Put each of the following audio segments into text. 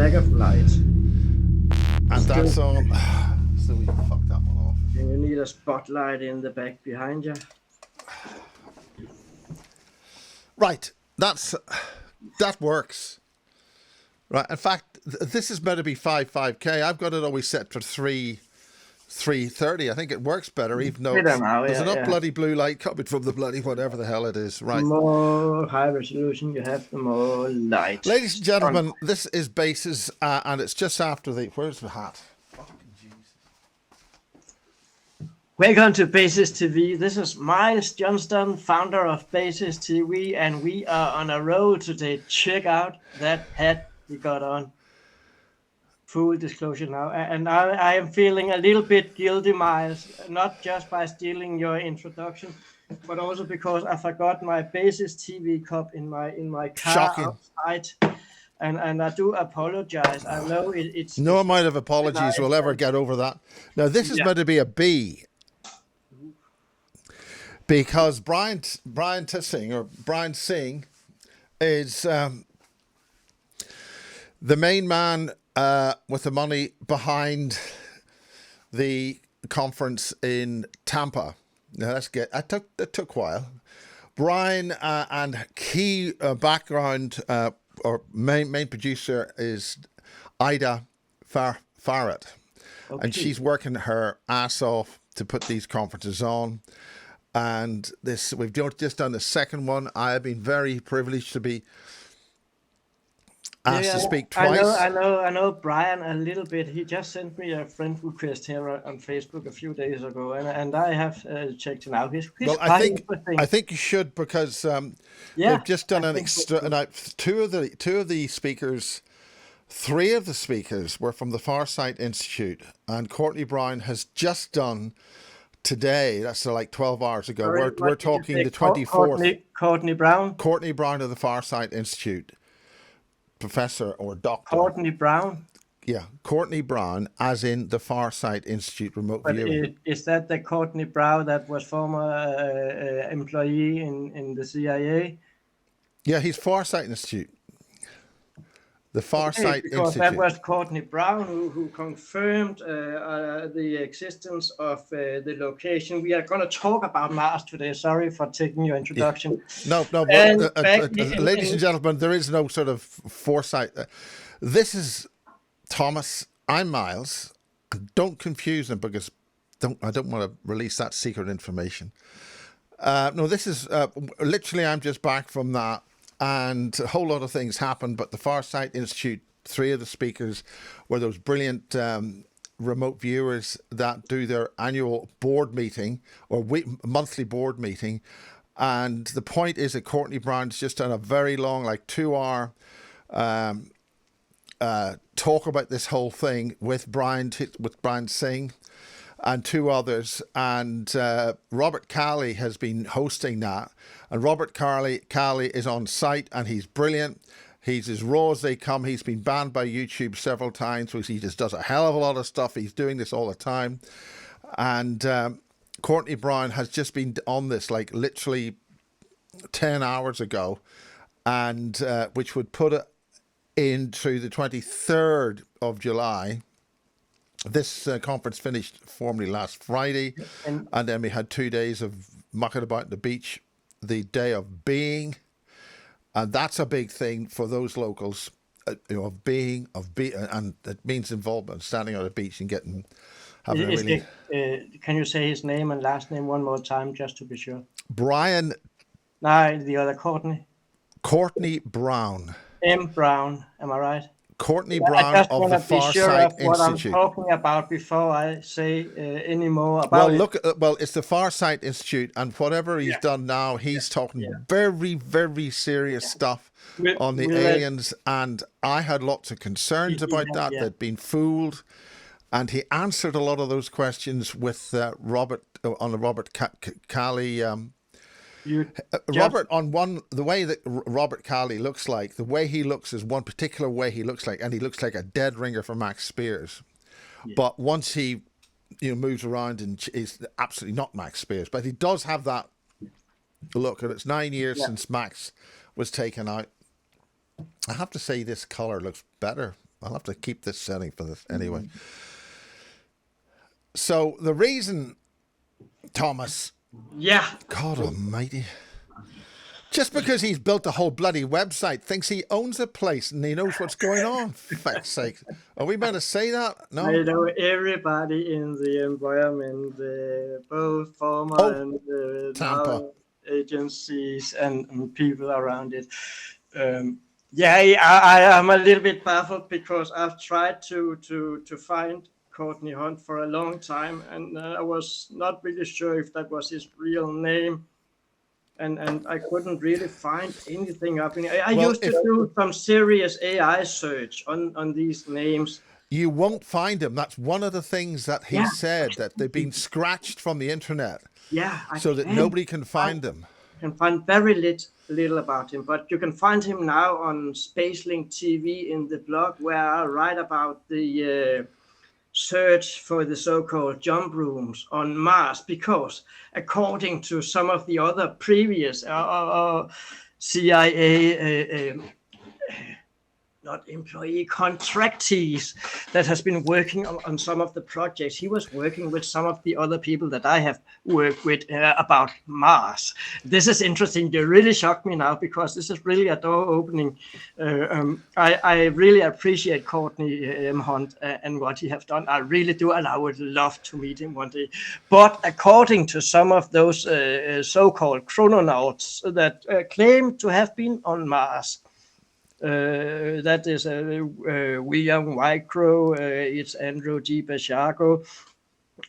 lack of light. And that's on. So we fucked that one off. And you need a spotlight in the back behind you. Right. That works. Right. In fact, this is meant to be 5K. I've got it always set for 330. I think it works better, even though there's enough bloody blue light coming from the bloody whatever the hell it is. Right. The more high resolution you have, the more light. Ladies and gentlemen, this is Bases, and it's just after the. Where's the hat? Fucking Jesus. Welcome to Bases TV. This is Miles Johnston, founder of Bases TV, and we are on a road today. Check out that hat we got on. Full disclosure now. And I am feeling a little bit guilty, Miles, not just by stealing your introduction, but also because I forgot my Bases TV cup in my car outside. And I do apologize. I know it's no amount of apologies will ever get over that. Now, this is meant to be a B. Because Brian Singh is the main man with the money behind the conference in Tampa. Now that took a while. Brian and key background or main producer is Ida Farsight, and she's working her ass off to put these conferences on. And we've just done the second one. I have been very privileged to be asked to speak twice. I know Brian a little bit. He just sent me a friend request here on Facebook a few days ago, and I have checked him out. He's I think you should, because they've just done an extra. Two of the speakers. Three of the speakers were from the Farsight Institute, and Courtney Brown has just done. Today, that's like 12 hours ago. We're talking the 24th. Courtney Brown? Courtney Brown of the Farsight Institute. Professor or doctor. Courtney Brown? Yeah, Courtney Brown, as in the Farsight Institute remote viewing. Is that the Courtney Brown that was former employee in the CIA? Yeah, he's Farsight Institute. The Farsight because Institute. That was Courtney Brown who confirmed the existence of the location. We are going to talk about Mars today. Sorry for taking your introduction. Yeah. No. Ladies and gentlemen, there is no sort of foresight. This is Thomas. I'm Miles. Don't confuse them, because I don't want to release that secret information. No, this is literally. I'm just back from that. And a whole lot of things happened, but the Farsight Institute, three of the speakers were those brilliant remote viewers that do their annual board meeting or monthly board meeting. And the point is that Courtney Brown's just done a very long, like 2-hour talk about this whole thing with Brian Singh and two others, and Robert Calley has been hosting that, and Robert Calley is on site, and he's brilliant. He's as raw as they come. He's been banned by YouTube several times, because he just does a hell of a lot of stuff. He's doing this all the time, and Courtney Brown has just been on this like literally 10 hours ago, and which would put it into the 23rd of July. This conference finished formally last Friday, and then we had 2 days of mucking about the beach, the day of being, and that's a big thing for those locals, of being, and it means involvement, standing on a beach and having a really. Can you say his name and last name one more time, just to be sure? Brian. No, the other Courtney. Courtney Brown. M. Brown, am I right? Courtney Brown of the Farsight Institute. What I'm talking about before I say any more about it. Well, it's the Farsight Institute, and whatever he's done now, he's talking very, very serious stuff on the aliens, and I had lots of concerns about that. They'd been fooled, and he answered a lot of those questions with Robert on the Robert Calley. Robert, the way that Robert Calley looks like, the way he looks is one particular way he looks like, and he looks like a dead ringer for Max Spears. Yeah. But once he moves around, and is absolutely not Max Spears, but he does have that look, and it's 9 years since Max was taken out. I have to say this color looks better I'll have to keep this setting for this anyway. So the reason, Thomas, Yeah. God almighty, just because he's built a whole bloody website, thinks he owns a place and he knows what's going on. Fuck's sake. Are we meant to say that? No. I know everybody in the environment, both former and Tampa. now agencies and people around it. I am a little bit baffled because I've tried to find Courtney Hunt for a long time, and I was not really sure if that was his real name. And I couldn't really find anything up in it. I used to do some serious AI search on these names. You won't find him. That's one of the things that he said, that they've been scratched from the internet. Yeah. So that nobody can find them. You can find very little about him, but you can find him now on Spacelink TV in the blog where I write about the search for the so-called jump rooms on Mars, because according to some of the other previous CIA not employee, contractees that has been working on some of the projects. He was working with some of the other people that I have worked with about Mars. This is interesting. You really shocked me now, because this is really a door opening. I really appreciate Courtney Hunt and what he have done. I really do, and I would love to meet him one day. But according to some of those so-called chrononauts that claim to have been on Mars, that is William Wycrow, it's Andrew G. Basiago,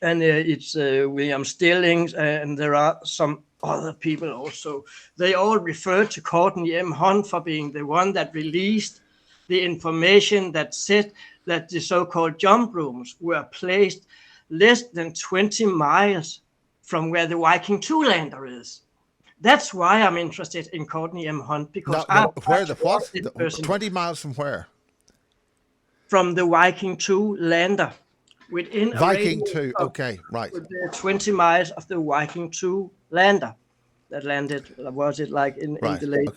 and it's William Stillings, and there are some other people also. They all refer to Courtney M. Hunt for being the one that released the information that said that the so-called jump rooms were placed less than 20 miles from where the Viking 2 lander is. That's why I'm interested in Courtney M. Hunt, because where the what? 20 miles from where? From the Viking 2 lander. Within Viking 2, okay, right. 20 miles of the Viking 2 lander that landed, was it like in the late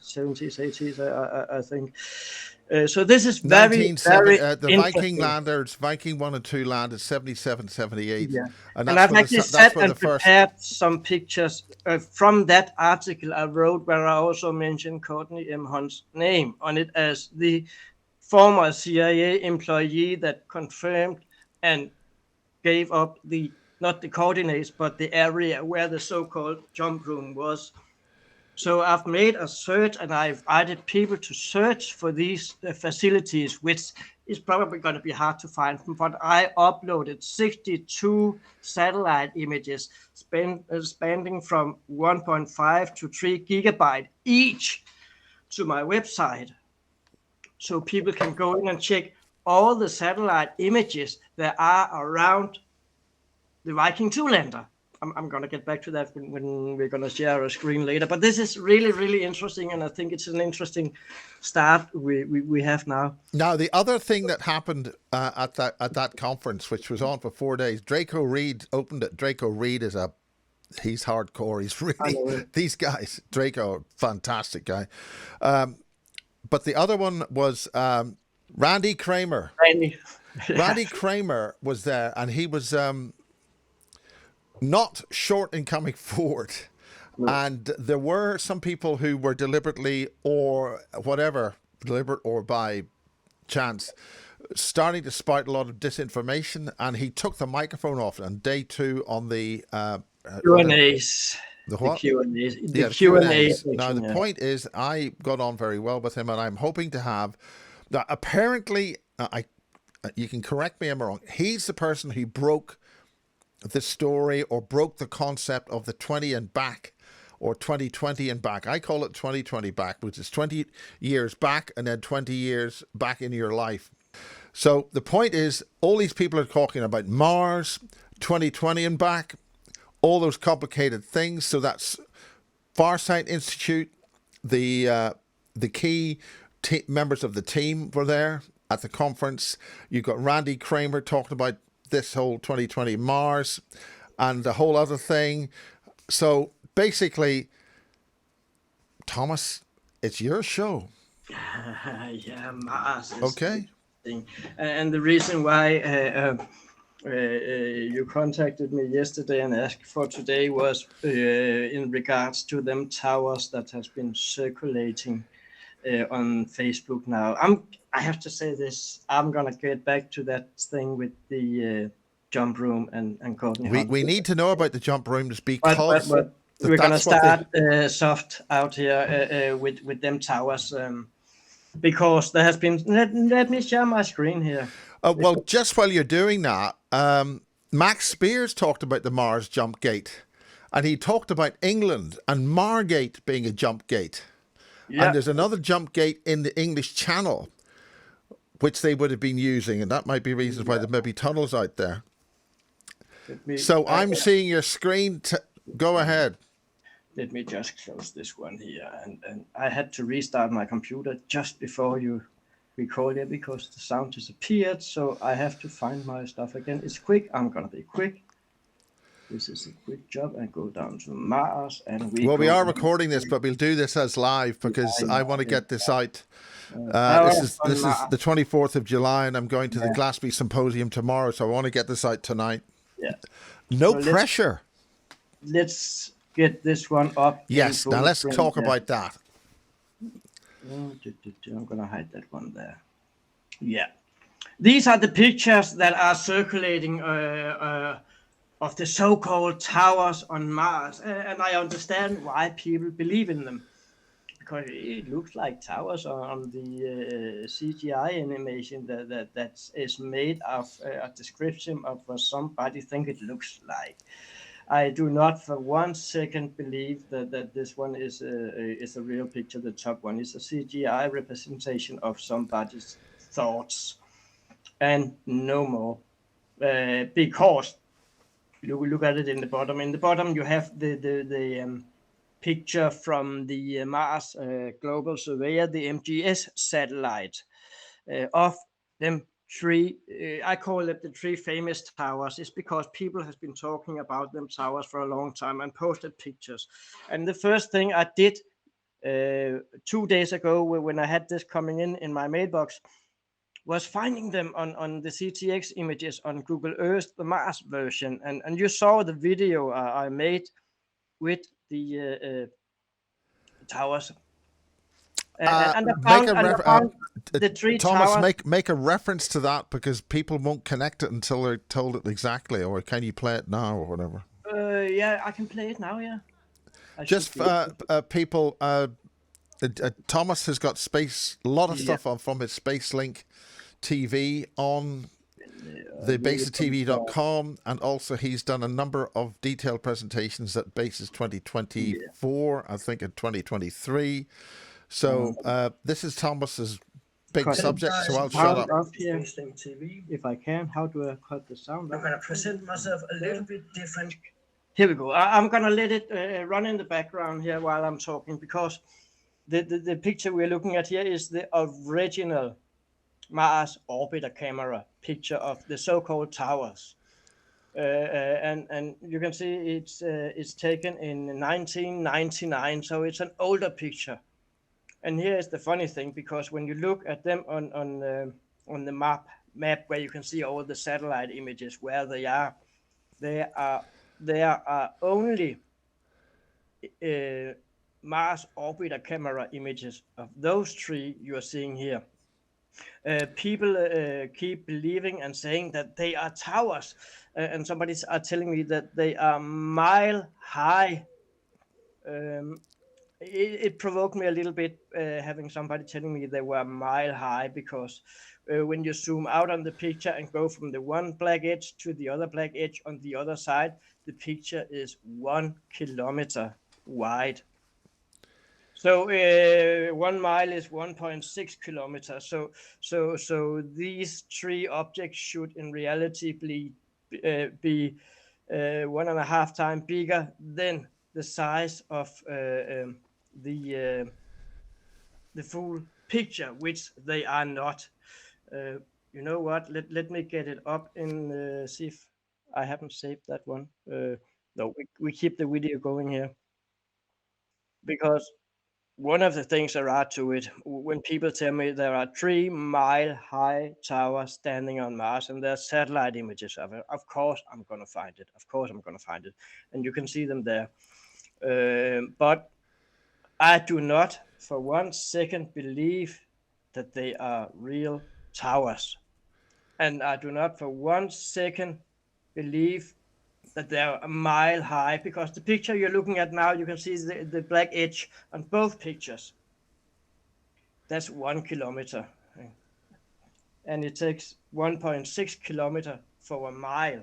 70s, 80s, I think. So this is very the Viking landers, Viking 1 and 2 landed 77, 78. Yeah. And I've actually sat and prepared some pictures from that article I wrote, where I also mentioned Courtney M. Hunt's name on it as the former CIA employee that confirmed and gave up not the coordinates, but the area where the so-called jump room was. So I've made a search, and I've added people to search for these facilities, which is probably going to be hard to find. But I uploaded 62 satellite images spanning from 1.5 to 3 gigabyte each to my website. So people can go in and check all the satellite images that are around the Viking 2 lander. I'm going to get back to that when we're going to share a screen later. But this is really, really interesting, and I think it's an interesting start we have now. Now, the other thing that happened at that conference, which was on for 4 days, Draco Reed opened it. Draco Reed he's hardcore. He's really, these guys, Draco, fantastic guy. But the other one was Randy Kramer. Randy Kramer was there, and he was not short in coming forward. No. And there were some people who were deliberately or whatever, deliberate or by chance, starting to spout a lot of disinformation, and he took the microphone off on day 2 on the Q&As. The what? The Q&As. Now, the point is, I got on very well with him, and I'm hoping to have... Now, apparently, you can correct me if I'm wrong, he's the person who broke the story or broke the concept of the 20 and back, or 2020 and back. I call it 2020 back, which is 20 years back and then 20 years back in your life. So the point is, all these people are talking about Mars, 2020 and back, all those complicated things. So that's Farsight Institute, the key members of the team were there at the conference. You've got Randy Kramer talking about this whole 2020 Mars and the whole other thing. So basically, Thomas, it's your show. Yeah, Mars. Okay. thing. And the reason why you contacted me yesterday and asked for today was in regards to them towers that has been circulating on Facebook now. I have to say this. I'm gonna get back to that thing with the jump room and Courtney Hunt. We need to know about the jump rooms But because we're gonna that's what they. start soft out here with them towers. Because there has been. Let me share my screen here. Well, just while you're doing that, Max Spears talked about the Mars jump gate, and he talked about England and Margate being a jump gate. Yeah. And there's another jump gate in the English Channel, which they would have been using, and that might be reasons why there may be tunnels out there. So I'm seeing your screen. Go ahead. Let me just close this one here, and I had to restart my computer just before you recorded it because the sound disappeared. So I have to find my stuff again. It's quick. I'm gonna be quick. This is a quick job. I go down to Mars, and we are recording this, but we'll do this as live because I want to get this out. This is the 24th of July, and I'm going to the Glasgow Symposium tomorrow, so I want to get this out tonight. Yeah. No pressure. Let's get this one up. Yes. Now let's talk about that. I'm gonna hide that one there. Yeah. These are the pictures that are circulating of the so-called towers on Mars, and I understand why people believe in them, because it looks like towers on the CGI animation that is made of a description of what somebody think it looks like. I do not for 1 second believe that this one is a real picture. The top one is a CGI representation of somebody's thoughts, and no more. Because look at it in the bottom. In the bottom, you have the picture from the Mars Global Surveyor, the MGS satellite, of them three. I call it the three famous towers. It's because people has been talking about them towers for a long time and posted pictures. And the first thing I did 2 days ago, when I had this coming in my mailbox, was finding them on the CTX images on Google Earth, the Mars version, and you saw the video I made with the towers. And I found the three Thomas, towers. make a reference to that because people won't connect it until they're told it exactly. Or can you play it now or whatever? Yeah, I can play it now. Yeah. Just people. Thomas has got a lot of stuff on from his SpaceLink TV on the basistv.com, and also he's done a number of detailed presentations at Basis 2024, I think in 2023. So this is Thomas's big subject, so I'll shut up. TV, if I can, how do I cut the sound? I'm going to present myself a little bit different. Here we go. I'm going to let it run in the background here while I'm talking, because the picture we're looking at here is the original Mars orbiter camera picture of the so-called towers, and you can see it's taken in 1999, so it's an older picture. And here is the funny thing, because when you look at them on the map where you can see all the satellite images where they are, there are only Mars orbiter camera images of those three you are seeing here. People keep believing and saying that they are towers, and somebody are telling me that they are mile high. It provoked me a little bit having somebody telling me they were mile high, because when you zoom out on the picture and go from the one black edge to the other black edge on the other side, the picture is 1 kilometer wide. So 1 mile is 1.6 kilometers. So these three objects should in reality be 1.5 times bigger than the size of the full picture, which they are not. You know what? Let me get it up and see if I haven't saved that one. No, we keep the video going here, because one of the things there are to it, when people tell me there are 3-mile-high towers standing on Mars and there's satellite images of it, of course I'm going to find it. Of course I'm going to find it. And you can see them there. But I do not for 1 second believe that they are real towers. And I do not for 1 second believe that they're a mile high, because the picture you're looking at now, you can see the black edge on both pictures. That's 1 kilometer. And it takes 1.6 kilometer for a mile.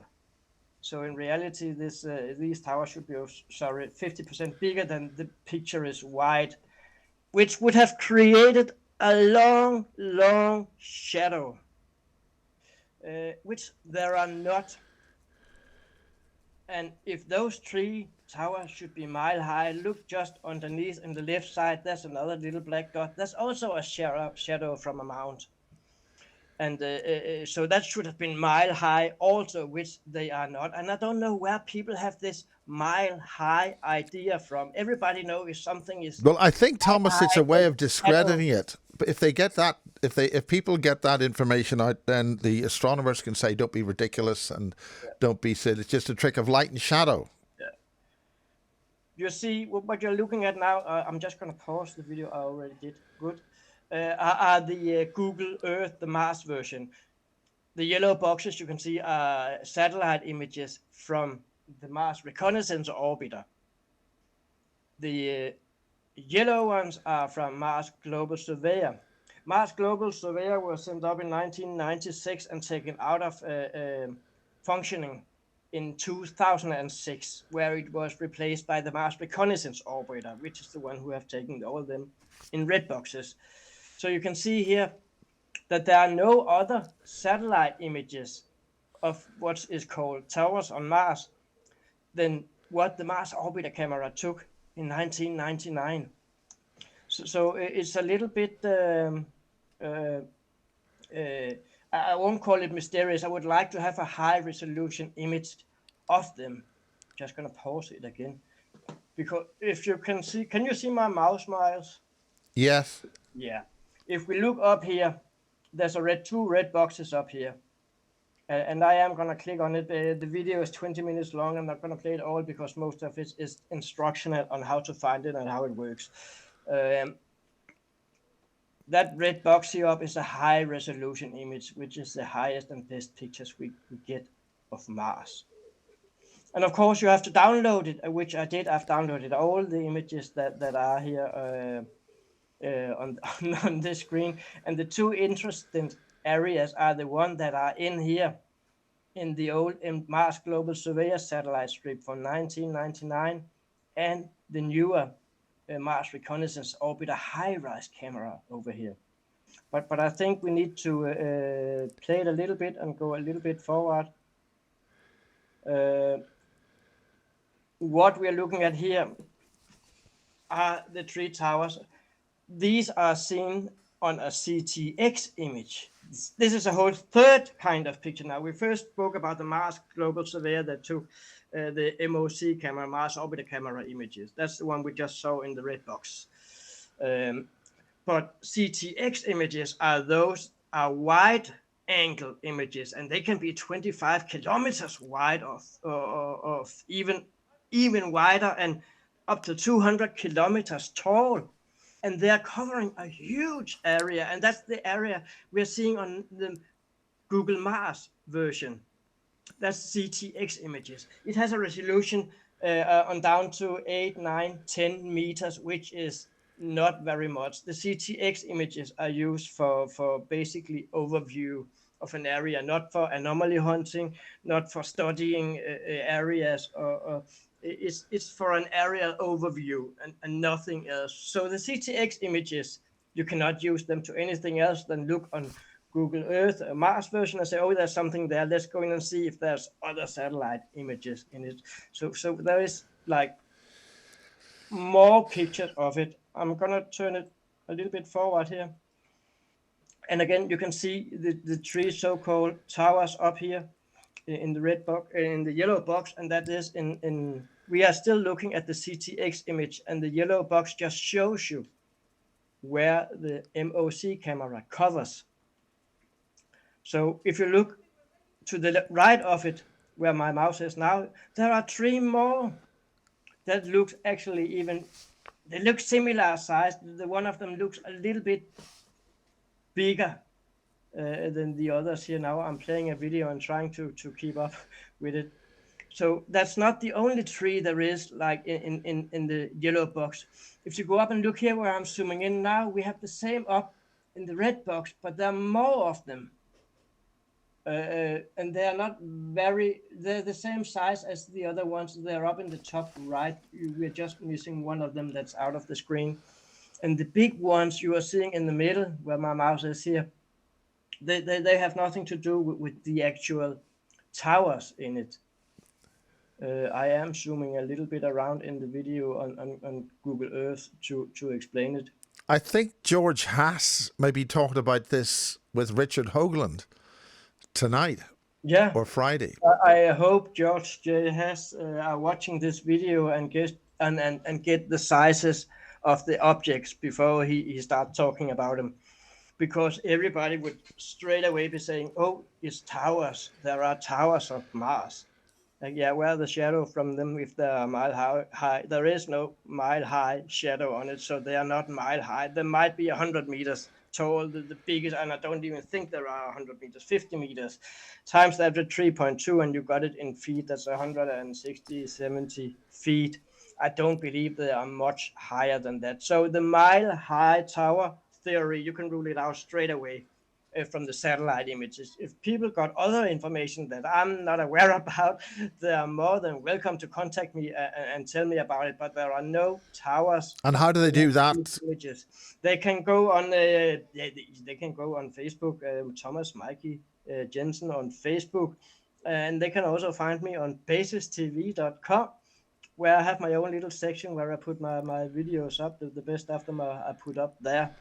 So in reality, these towers should be 50% bigger than the picture is wide, which would have created a long, long shadow, which there are not. And if those 3 towers should be mile high, look just underneath on the left side, there's another little black dot. That's also a shadow from a mount. And so that should have been mile high also, which they are not. And I don't know where people have this mile high idea from. Everybody knows if something is. Well, I think, Thomas, high, it's a way of discrediting it. But if they get that, if people get that information out, then the astronomers can say, "Don't be ridiculous," and "Don't be silly. It's just a trick of light and shadow." Yeah. You see what you're looking at now. I'm just going to pause the video. I already did. Good. Are the Google Earth, the Mars version. The yellow boxes you can see are satellite images from the Mars Reconnaissance Orbiter. The yellow ones are from Mars Global Surveyor. Mars Global Surveyor was sent up in 1996 and taken out of functioning in 2006, where it was replaced by the Mars Reconnaissance Orbiter, which is the one who have taken all of them in red boxes. So you can see here that there are no other satellite images of what is called towers on Mars than what the Mars Orbiter camera took in 1999. So it's a little bit, I won't call it mysterious. I would like to have a high resolution image of them. Just going to pause it again. Because if you can see, can you see my mouse, Miles? Yes. Yeah. If we look up here, there's two red boxes up here. And I am going to click on it. The video is 20 minutes long. I'm not going to play it all because most of it is instructional on how to find it and how it works. That red box here up is a high resolution image, which is the highest and best pictures we get of Mars. And of course, you have to download it, which I did. I've downloaded all the images that are here on this screen. And the two interesting areas are the one that are in here in the old Mars Global Surveyor satellite strip from 1999 and the newer Mars Reconnaissance Orbiter high-rise camera over here. But I think we need to play it a little bit and go a little bit forward. What we are looking at here are the 3 towers. These are seen on a CTX image. This is a whole third kind of picture now. We first spoke about the Mars Global Surveyor that took the MOC camera, Mars Orbiter camera images. That's the one we just saw in the red box. But CTX images are wide angle images, and they can be 25 kilometers wide of even wider and up to 200 kilometers tall. And they're covering a huge area, and that's the area we're seeing on the Google Mars version. That's CTX images. It has a resolution on down to 8, 9, 10 meters, which is not very much. The CTX images are used for basically overview of an area, not for anomaly hunting, not for studying areas or it's for an area overview and nothing else. So the CTX images, you cannot use them to anything else than look on Google Earth, a Mars version, and say, oh, there's something there. Let's go in and see if there's other satellite images in it. So there is like more pictures of it. I'm going to turn it a little bit forward here. And again, you can see the 3 so-called towers up here in the red box, in the yellow box, and that is we are still looking at the CTX image, and the yellow box just shows you where the MOC camera covers. So if you look to the right of it, where my mouse is now, there are 3 more that looks actually even, they look similar size. The one of them looks a little bit bigger than the others here. Now I'm playing a video and trying to keep up with it. So that's not the only 3 there is, like in the yellow box. If you go up and look here where I'm zooming in now, we have the same up in the red box, but there are more of them. And they are not they're the same size as the other ones. They're up in the top right. We're just missing one of them that's out of the screen. And the big ones you are seeing in the middle, where my mouse is here, they have nothing to do with the actual towers in it. I am zooming a little bit around in the video on Google Earth to explain it. I think George Haas maybe talked about this with Richard Hoagland tonight. Yeah. Or Friday. I hope George J. Haas are watching this video and get the sizes of the objects before he starts talking about them. Because everybody would straight away be saying, oh, it's towers. There are towers of Mars. Like, yeah, where the shadow from them if they are mile high? There is no mile high shadow on it, so they are not mile high. There might be 100 meters tall, the biggest, and I don't even think there are 100 meters, 50 meters. Times that with 3.2, and you got it in feet, that's 160, 70 feet. I don't believe they are much higher than that. So the mile high tower theory, you can rule it out straight away from the satellite images. If people got other information that I'm not aware about, they are more than welcome to contact me and tell me about it. But there are no towers. And how do they do that? Images. They can go on. They can go on Facebook. Thomas Mikey Jensen on Facebook, and they can also find me on basistv.com, where I have my own little section where I put my videos up. The best of them I put up there.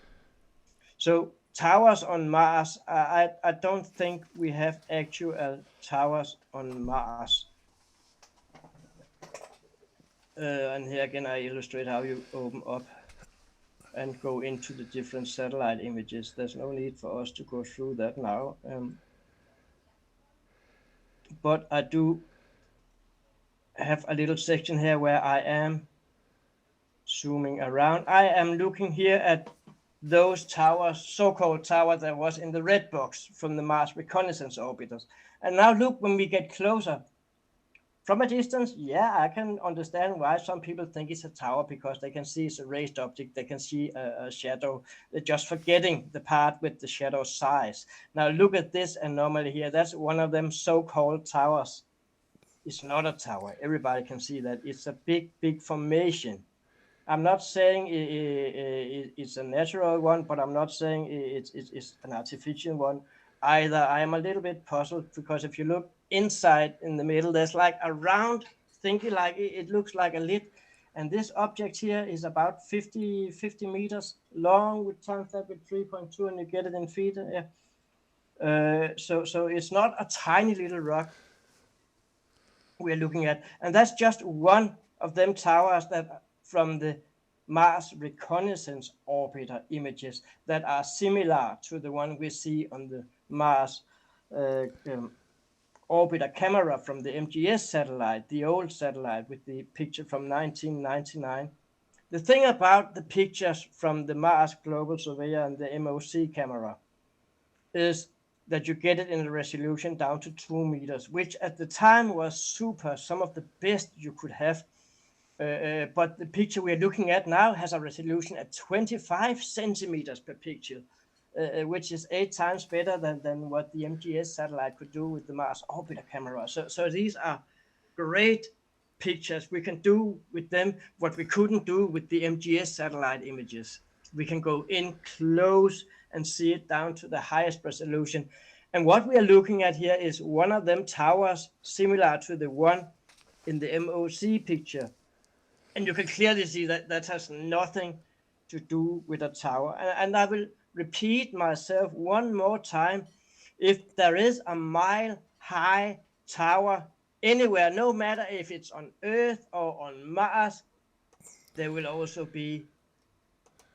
So towers on Mars, I don't think we have actual towers on Mars. And here again, I illustrate how you open up and go into the different satellite images. There's no need for us to go through that now. But I do have a little section here where I am zooming around. I am looking here at those towers, so-called tower that was in the red box from the Mars reconnaissance orbiters. And now look, when we get closer, from a distance, yeah, I can understand why some people think it's a tower, because they can see it's a raised object, they can see a shadow. They're just forgetting the part with the shadow size. Now look at this anomaly here. That's one of them so-called towers. It's not a tower. Everybody can see that. It's a big formation. I'm not saying it's a natural one, but I'm not saying it's an artificial one either. I am a little bit puzzled, because if you look inside in the middle, there's like a round thingy, like it looks like a lid. And this object here is about 50 meters long, with times that with 3.2, and you get it in feet. So it's not a tiny little rock we're looking at. And that's just one of them towers that from the Mars reconnaissance orbiter images that are similar to the one we see on the Mars orbiter camera from the MGS satellite, the old satellite with the picture from 1999. The thing about the pictures from the Mars Global Surveyor and the MOC camera is that you get it in a resolution down to 2 meters, which at the time was super, some of the best you could have. But the picture we're looking at now has a resolution at 25 centimeters per picture, which is 8 times better than what the MGS satellite could do with the Mars orbiter camera. So these are great pictures. We can do with them what we couldn't do with the MGS satellite images. We can go in close and see it down to the highest resolution. And what we are looking at here is one of them towers similar to the one in the MOC picture. And you can clearly see that that has nothing to do with a tower. And I will repeat myself one more time. If there is a mile high tower anywhere, no matter if it's on Earth or on Mars, there will also be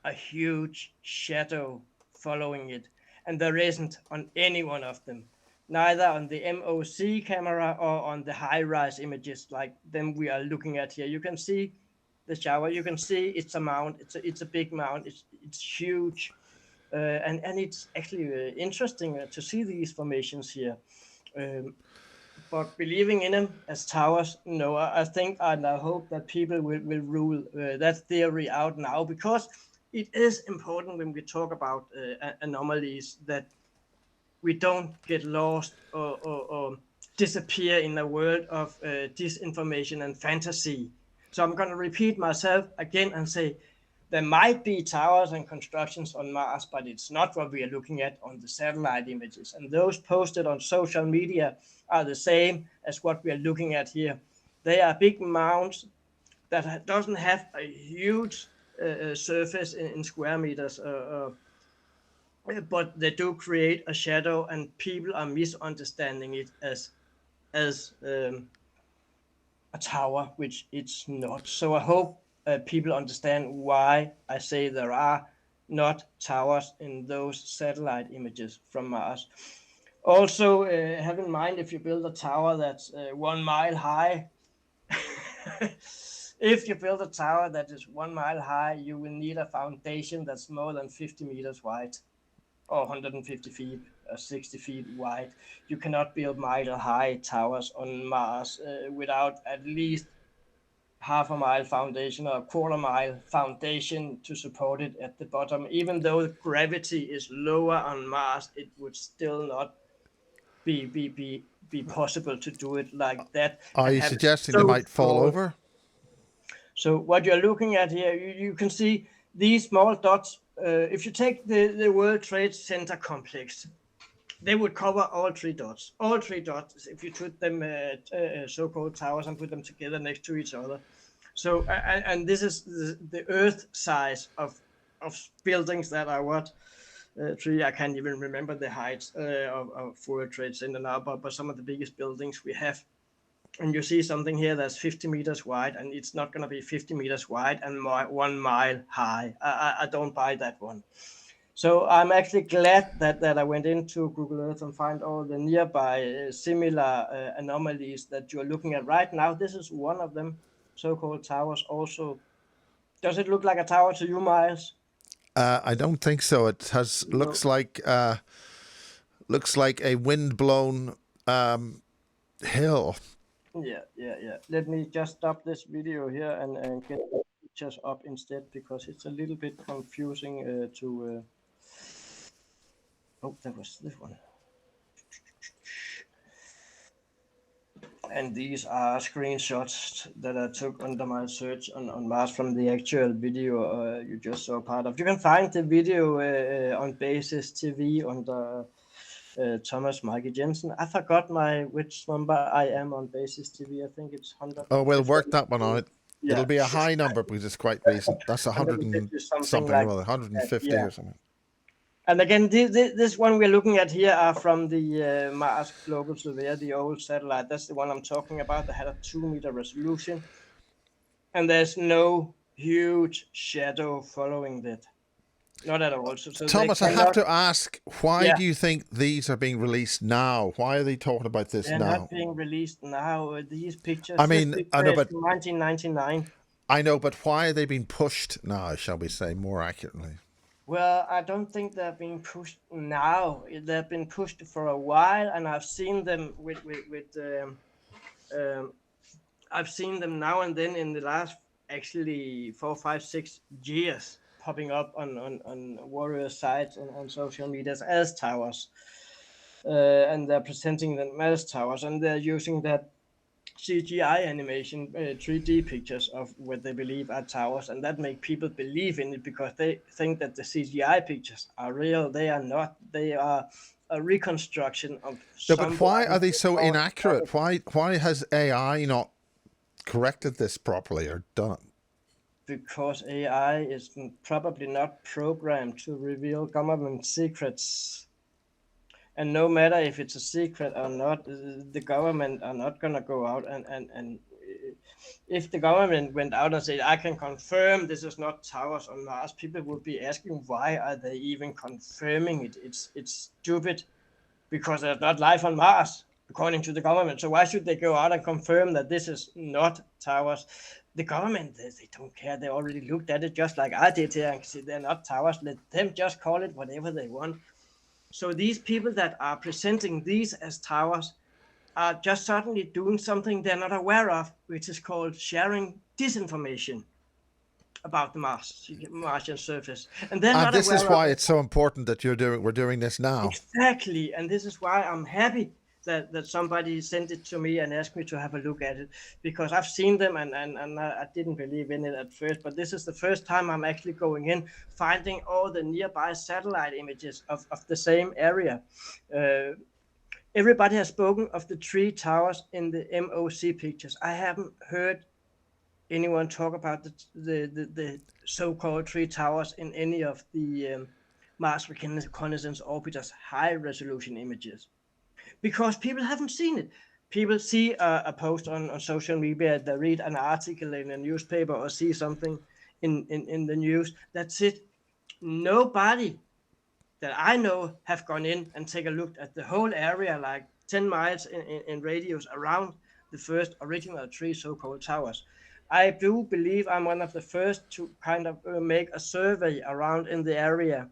a huge shadow following it, and there isn't on any one of them, neither on the MOC camera or on the high-rise images like them we are looking at here. You can see the shower. You can see it's a mount. It's a big mount. It's huge, and it's actually interesting to see these formations here. Um, but believing in them as towers, no, I think and I hope that people will rule that theory out now, because it is important when we talk about anomalies that we don't get lost or disappear in a world of disinformation and fantasy. So I'm going to repeat myself again and say there might be towers and constructions on Mars, but it's not what we are looking at on the satellite images. And those posted on social media are the same as what we are looking at here. They are big mounds that doesn't have a huge surface in square meters, but they do create a shadow, and people are misunderstanding it as a tower, which it's not. So I hope people understand why I say there are not towers in those satellite images from Mars. Also, have in mind, if you build a tower that's 1 mile high, if you build a tower that is 1 mile high, you will need a foundation that's more than 50 meters wide, or 150 feet, 60 feet wide. You cannot build mile high towers on Mars without at least half a mile foundation or a quarter mile foundation to support it at the bottom. Even though gravity is lower on Mars, it would still not be possible to do it like that. Are And you have it suggesting they so might fall tall. over? So what you're looking at here, you can see these small dots. If you take the World Trade Center complex, they would cover all three dots. All three dots, if you put them so-called towers and put them together next to each other. So and this is the Earth size of buildings that are what three. I can't even remember the heights of World Trade Center now, but some of the biggest buildings we have. And you see something here that's 50 meters wide, and it's not going to be 50 meters wide and 1 mile high. I don't buy that one. So I'm actually glad that I went into Google Earth and find all the nearby similar anomalies that you're looking at right now. This is one of them, so-called towers. Also, does it look like a tower to you, Miles? I don't think so. It has No. looks like a wind-blown hill. Yeah. Let me just stop this video here and get the pictures up instead, because it's a little bit confusing to. Oh, that was this one. And these are screenshots that I took under my search on Mars from the actual video you just saw part of. You can find the video on Basis TV under Thomas Mikey Jensen. I forgot which number I am on Basis TV. I think it's 150. Oh, we'll work that one on it. It'll Yeah, be a high number because it's quite recent. That's 100 and 150 something something, like well, that. 150 Yeah. or something. And again, this one we're looking at here are from the Mars Global Surveyor, the old satellite. That's the one I'm talking about. They had a 2-meter resolution, and there's no huge shadow following that. Not at all. So Thomas, they I have cannot, to ask, why yeah, do you think these are being released now? Why are they talking about this they're now? not being released now. These I pictures, this mean, I picture know, is but from 1999. I know, but why are they being pushed now? Shall we say more accurately? Well, I don't think they're being pushed now. They've been pushed for a while, and I've seen them um, I've seen them now and then in the last actually 4, 5, 6 years popping up on warrior sites on social medias as towers, and they're presenting them as towers, and they're using that CGI animation, 3D pictures of what they believe are towers, and that make people believe in it because they think that the CGI pictures are real. They are not. They are a reconstruction of No, but why someone. are they so inaccurate? Why has AI not corrected this properly or done it? Because AI is probably not programmed to reveal government secrets. And no matter if it's a secret or not, the government are not going to go out and if the government went out and said, I can confirm this is not towers on Mars, people would be asking, why are they even confirming it? It's stupid, because there's not life on Mars, according to the government. So why should they go out and confirm that this is not towers? The government, they don't care. They already looked at it just like I did here and said they're not towers. Let them just call it whatever they want. So these people that are presenting these as towers are just suddenly doing something they're not aware of, which is called sharing disinformation about the Martian surface. And they're not this is aware why of it. it's so important that we're doing this now. Exactly. And this is why I'm happy that somebody sent it to me and asked me to have a look at it, because I've seen them and I didn't believe in it at first, but this is the first time I'm actually going in, finding all the nearby satellite images of the same area. Everybody has spoken of the 3 towers in the MOC pictures. I haven't heard anyone talk about the so-called 3 towers in any of the Mars Reconnaissance Orbiter's high-resolution images, because people haven't seen it. People see a post on social media, they read an article in a newspaper or see something in the news. That's it. Nobody that I know have gone in and take a look at the whole area, like 10 miles in radius around the first original 3 so-called towers. I do believe I'm one of the first to kind of make a survey around in the area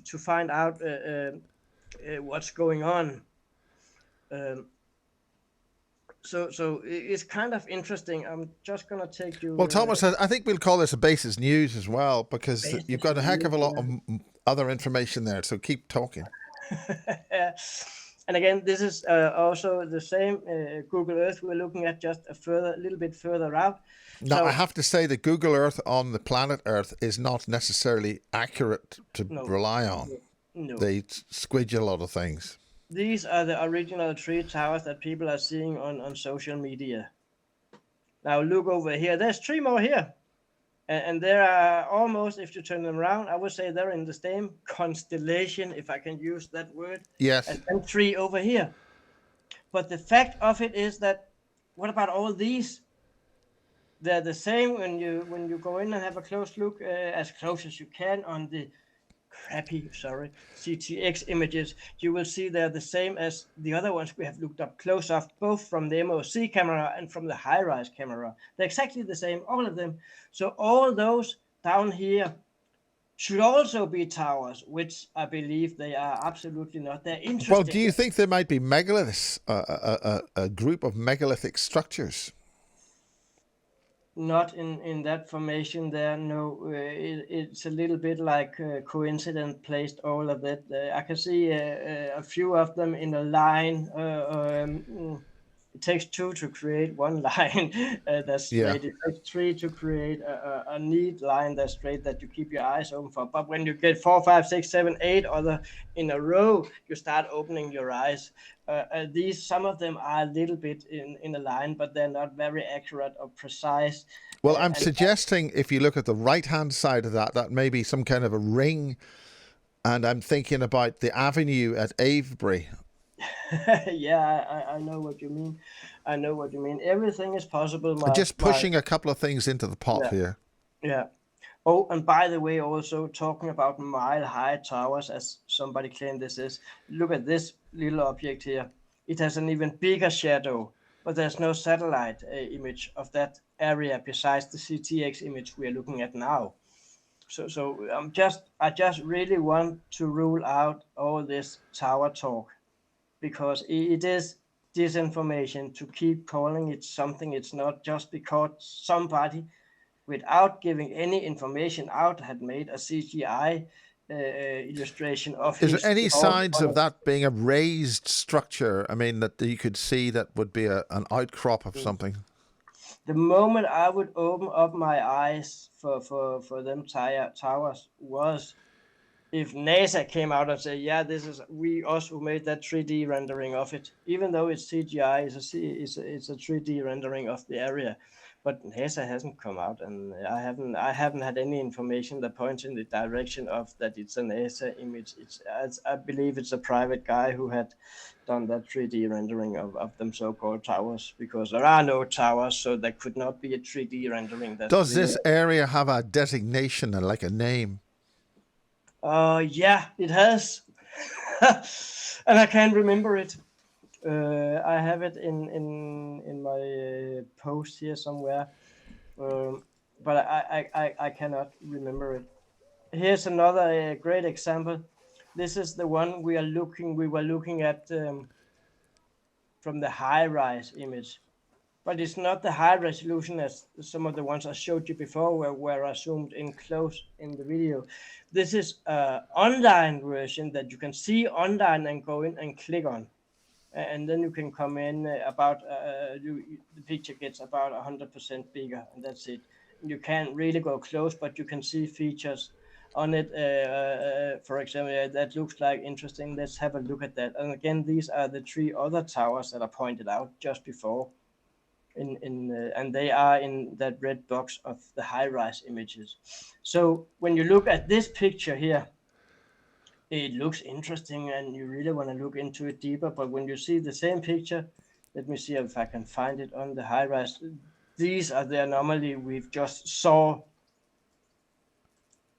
to find out what's going on. So it's kind of interesting. I'm just gonna take you. Well, Thomas, I think we'll call this a basis news as well, because you've got a heck of a lot of other information there. So keep talking. And again, this is also the same Google Earth we're looking at, just a little bit further out. Now, So, I have to say that Google Earth on the planet Earth is not necessarily accurate to rely on. No. They squidge a lot of things. These are the original 3 towers that people are seeing on social media. Now look over here. There's 3 more here. And there are almost, if you turn them around, I would say they're in the same constellation, if I can use that word. Yes. And 3 over here. But the fact of it is that, what about all these? They're the same when you go in and have a close look, as close as you can on the crappy, CTX images. You will see they're the same as the other ones we have looked up close up, both from the MOC camera and from the high-rise camera. They're exactly the same, all of them. So all those down here should also be towers, which I believe they are absolutely not. They're interesting. Well, do you think there might be megaliths, a group of megalithic structures? Not in that formation there, no. It's a little bit like coincident placed, all of it. I can see a few of them in a line. It takes 2 to create one line that's straight. Yeah. It takes 3 to create a neat line that's straight that you keep your eyes open for. But when you get 4, 5, 6, 7, 8 other in a row, you start opening your eyes. Some of them are a little bit in a line, but they're not very accurate or precise. Well, I'm suggesting if you look at the right-hand side of that may be some kind of a ring. And I'm thinking about the avenue at Avebury. Yeah, I know what you mean. I know what you mean. Everything is possible. Just pushing a couple of things into the pot here. Yeah. Oh, and by the way, also talking about mile-high towers, as somebody claimed this is, look at this little object here. It has an even bigger shadow, but there's no satellite image of that area besides the CTX image we are looking at now. So I just really want to rule out all this tower talk, because it is disinformation to keep calling it something it's not, just because somebody, without giving any information out, had made a CGI illustration of. Is there any signs of that being a raised structure? I mean, that you could see that would be an outcrop of something. The moment I would open up my eyes for them towers was if NASA came out and said, yeah, this is us who made that 3D rendering of it, even though it's CGI, it's a 3D rendering of the area. but NASA hasn't come out, and I haven't had any information that points in the direction of that it's a NASA image. I believe it's a private guy who had done that 3D rendering of them so-called towers, because there are no towers, so there could not be a 3D rendering. That's Does clear. this area have a designation and like a name? Yeah, it has, and I can't remember it. I have it in my post here somewhere, but I cannot remember it. Here's another great example. This is the one we were looking at from the high-rise image, but it's not the high resolution as some of the ones I showed you before, where I zoomed in close in the video. This is an online version that you can see online and go in and click on, and then you can come in about the picture gets about 100% bigger, and that's it. You can't really go close, but you can see features on it. For example, that looks like interesting. Let's have a look at that. And again, these are the 3 other towers that I pointed out just before, and they are in that red box of the high-rise images. So when you look at this picture here, it looks interesting and you really want to look into it deeper. But when you see the same picture, let me see if I can find it on the high rise. These are the anomaly we've just saw.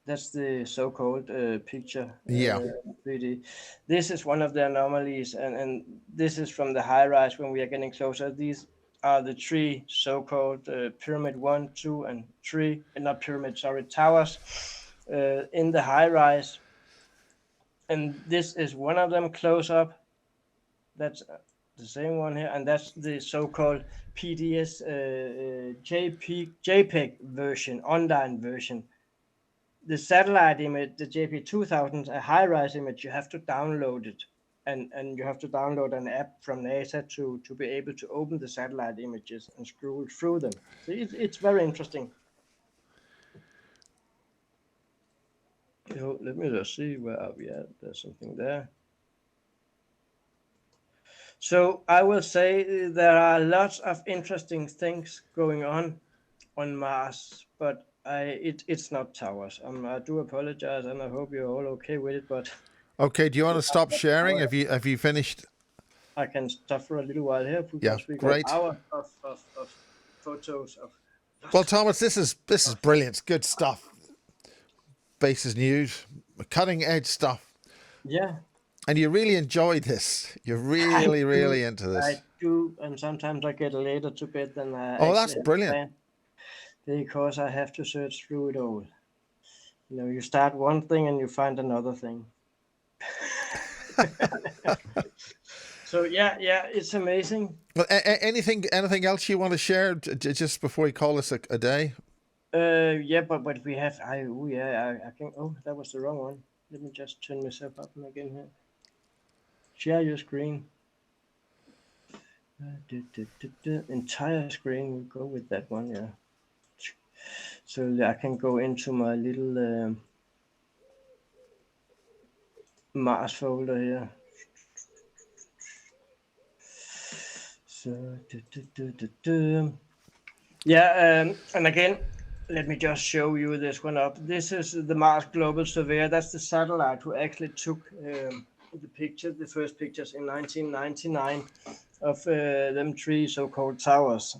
That's the so-called picture. Yeah. 3D. This is one of the anomalies, and this is from the high rise when we are getting closer. These are the 3 so-called pyramid 1, 2, and 3, not pyramid, sorry, towers in the high rise. And this is one of them close up. That's the same one here, and that's the so-called PDS JPEG version, online version. The satellite image, the JP 2000, a high-rise image, you have to download it, and you have to download an app from NASA to be able to open the satellite images and scroll through them. So it's very interesting. So let me just see where are we at. There's something there. So I will say there are lots of interesting things going on Mars, but it's not towers. I do apologize, and I hope you're all okay with it. But Okay. Do you want to stop sharing? Have you finished? I can stop for a little while here Yeah. because we got Great. hours of photos of. Well, Thomas, this is brilliant. It's good stuff. Basis news, cutting edge stuff. Yeah, And you really enjoyed this. You're really into this. I do, and sometimes I get later to bed than I Oh, actually that's have brilliant. planned, because I have to search through it all. You know, you start one thing and you find another thing. So yeah, it's amazing. Well, anything else you want to share just before we call this a day? Yeah, but we have. I can. Oh, that was the wrong one. Let me just turn myself up again here. Share your screen. Entire screen. We'll go with that one. Yeah. So I can go into my little Mars folder here. So yeah, and again, let me just show you this one up. This is the Mars Global Surveyor. That's the satellite who actually took the first pictures in 1999 of them 3 so-called towers.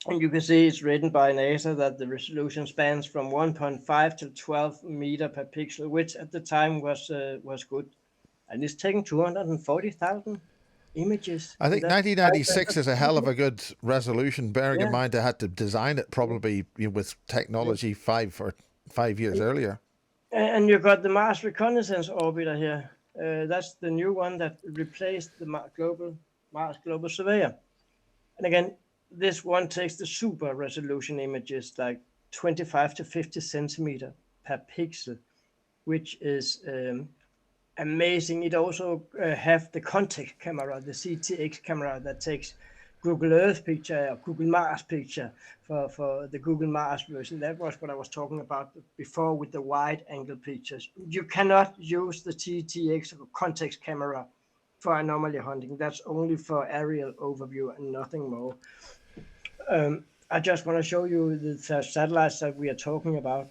And you can see it's written by NASA that the resolution spans from 1.5 to 12 meter per pixel, which at the time was good. And it's taking 240,000 images. I think 1996 is a hell of a good resolution, bearing in mind they had to design it probably with technology 5 years earlier. And you got the Mars Reconnaissance Orbiter here. That's the new one that replaced the Mars Global Surveyor. And again, this one takes the super resolution images, like 25 to 50 centimeter per pixel, which is amazing. It also have the context camera, the CTX camera that takes Google Earth picture or Google Mars picture for the Google Mars version. That was what I was talking about before with the wide angle pictures. You cannot use the TTX or context camera for anomaly hunting. That's only for aerial overview and nothing more. I just want to show you the satellites that we are talking about.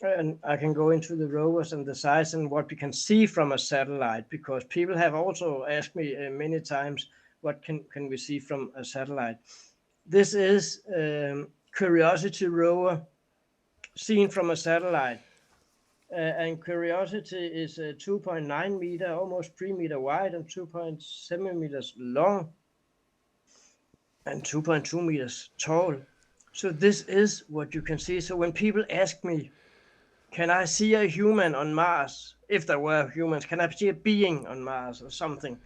And I can go into the rovers and the size and what we can see from a satellite, because people have also asked me many times, what can we see from a satellite? This is Curiosity rover seen from a satellite. And Curiosity is 2.9 meter, almost 3 meter wide, and 2.7 meters long, and 2.2 meters tall. So this is what you can see. So when people ask me, can I see a human on Mars? If there were humans, can I see a being on Mars or something?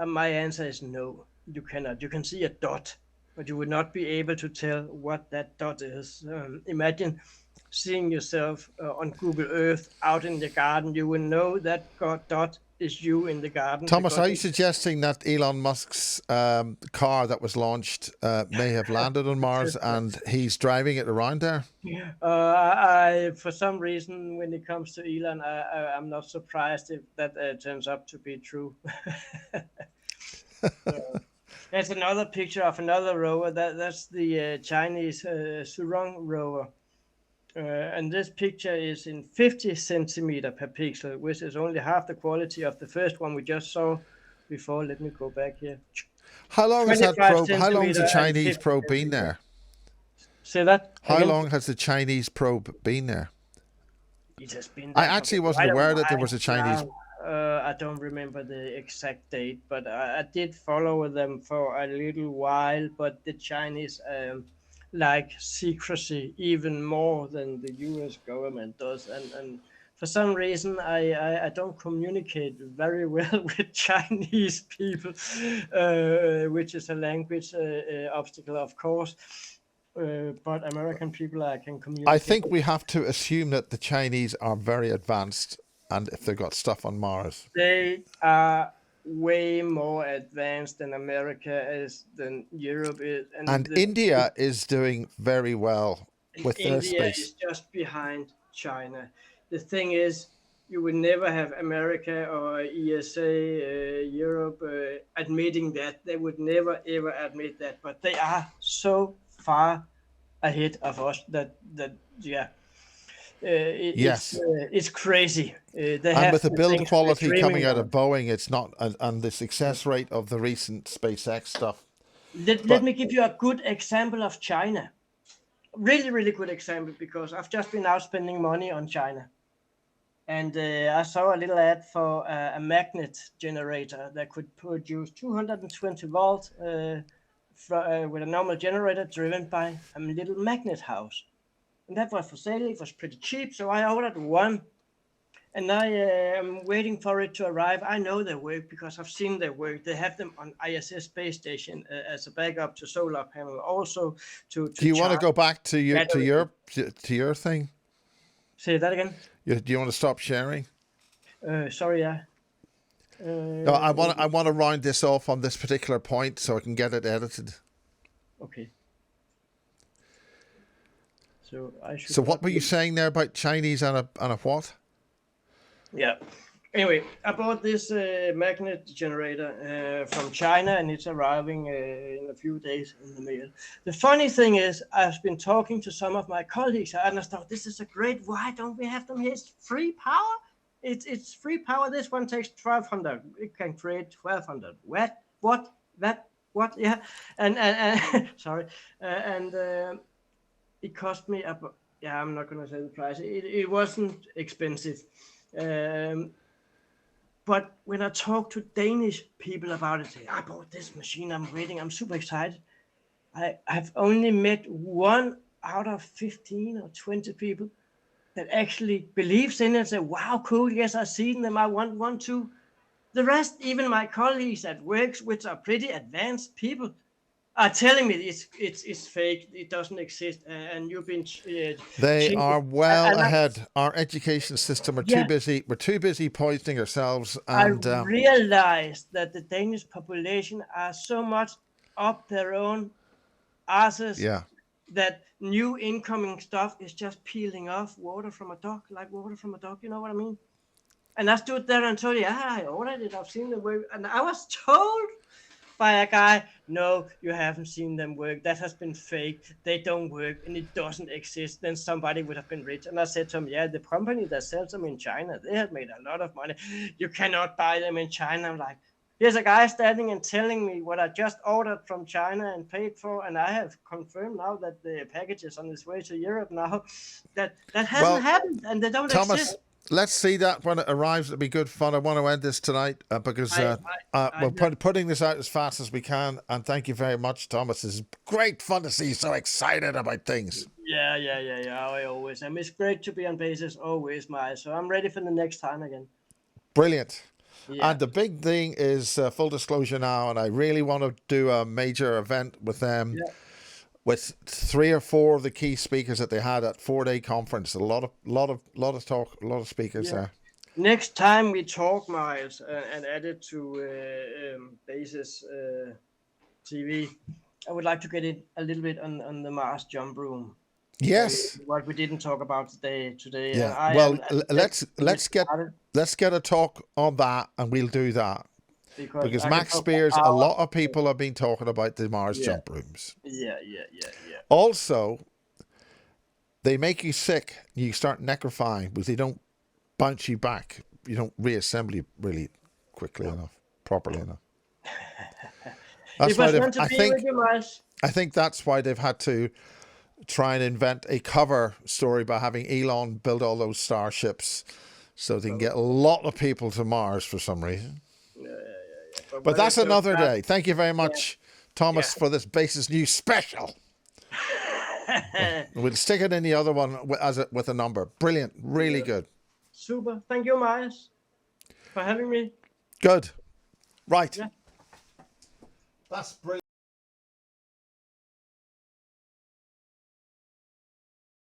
My answer is no, you cannot. You can see a dot, but you would not be able to tell what that dot is. Imagine seeing yourself on Google Earth out in the garden. You will know that dot is you in the garden. Thomas, are you suggesting that Elon Musk's car that was launched may have landed on Mars and he's driving it around there? For some reason, when it comes to Elon, I'm not surprised if that turns out to be true. There's another picture of another rover. That's the Chinese Surong rover. And this picture is in 50 centimeter per pixel, which is only half the quality of the first one we just saw before. Let me go back here. How long has that probe? How long has the centimeter and Chinese 50 probe been centimeter. there? Say that How again? long has the Chinese probe been there? It has been I there for actually wasn't quite a aware that there was while a Chinese. now. I don't remember the exact date, but I did follow them for a little while. But the Chinese like secrecy even more than the US government does. And for some reason, I don't communicate very well with Chinese people, which is a language obstacle, of course. But American people I can communicate I think with. we have to assume that the Chinese are very advanced, and if they've got stuff on Mars. They are way more advanced than America is, than Europe is, And India is doing very well with their India space. is just behind China. The thing is, you would never have America or ESA, Europe, admitting that. They would never ever admit that. But they are so far ahead of us that yeah, Yes. it's crazy. They And have with the the build things we're quality coming dreaming out of. of Boeing, it's not, and the success rate of the recent SpaceX stuff. Let But me give you a good example of China. Really good example, because I've just been out spending money on China. And I saw a little ad for a magnet generator that could produce 220 volts with a normal generator driven by a little magnet house. And that was for sale. It was pretty cheap, so I ordered one. And I am waiting for it to arrive. I know they work because I've seen they work. They have them on ISS space station as a backup to solar panel, also to do you want to charge go back to battery. your thing? Say that again. Do you want to stop sharing? Sorry, yeah. No, I want to round this off on this particular point so I can get it edited. Okay. So I should. So what were you saying there about Chinese and a what? Yeah. Anyway, I bought this magnet generator from China, and it's arriving in a few days in the mail. The funny thing is, I've been talking to some of my colleagues, and I thought, this is a great. Why don't we have them here? It's free power. It's free power. This one takes 1,200. It can create 1,200. What? That? What? Yeah. And sorry. And it cost me about. Yeah, I'm not gonna say the price. It wasn't expensive. But when I talk to Danish people about it, say, I bought this machine, I'm waiting, I'm super excited. I've only met 1 out of 15 or 20 people that actually believes in it and say, wow, cool, yes, I've seen them, I want one too. The rest, even my colleagues at work, which are pretty advanced people, are telling me it's fake, it doesn't exist, and you've been They cheating. are well And ahead. Our education system are too yeah, busy. We're too busy poisoning ourselves. I And realized that the Danish population are so much up their own asses yeah, that new incoming stuff is just peeling off water from a duck, like water from a duck. You know what I mean? And I stood there and told you, I ordered it. I've seen the way, and I was told by a guy. No, you haven't seen them work. That has been fake. They don't work and it doesn't exist. Then somebody would have been rich. And I said to him, yeah, the company that sells them in China, they have made a lot of money. You cannot buy them in China. I'm like, here's a guy standing and telling me what I just ordered from China and paid for, and I have confirmed now that the package is on its way to Europe now. That hasn't happened, and they don't Thomas, exist. let's see that when it arrives. It'll be good fun. I want to end this tonight because we're putting this out as fast as we can. And thank you very much, Thomas. It's great fun to see you so excited about things. Yeah. I always am. It's great to be on bases, always, Miles. So I'm ready for the next time again. Brilliant. Yeah. And the big thing is full disclosure now, and I really want to do a major event with them, with 3 or 4 of the key speakers that they had at 4-day conference. A lot of talk, a lot of speakers there. Next time we talk, Miles, and add it to Basis TV, I would like to get it a little bit on the Mars jump room. Yes. What we didn't talk about today. Yeah. Let's get a talk on that, and we'll do that. Because Max Spears, a lot of people have been talking about the Mars jump rooms. Yeah. Also, they make you sick. You start necrophying because they don't bounce you back. You don't reassemble you really quickly enough, properly enough. That's why I think that's why they've had to try and invent a cover story by having Elon build all those starships so they can get a lot of people to Mars for some reason. But that's another day. Thank you very much, Thomas, for this Basis News special. We'll stick it in the other one with a number. Brilliant. Really good. Super. Thank you, Miles, for having me. Good. Right. That's brilliant.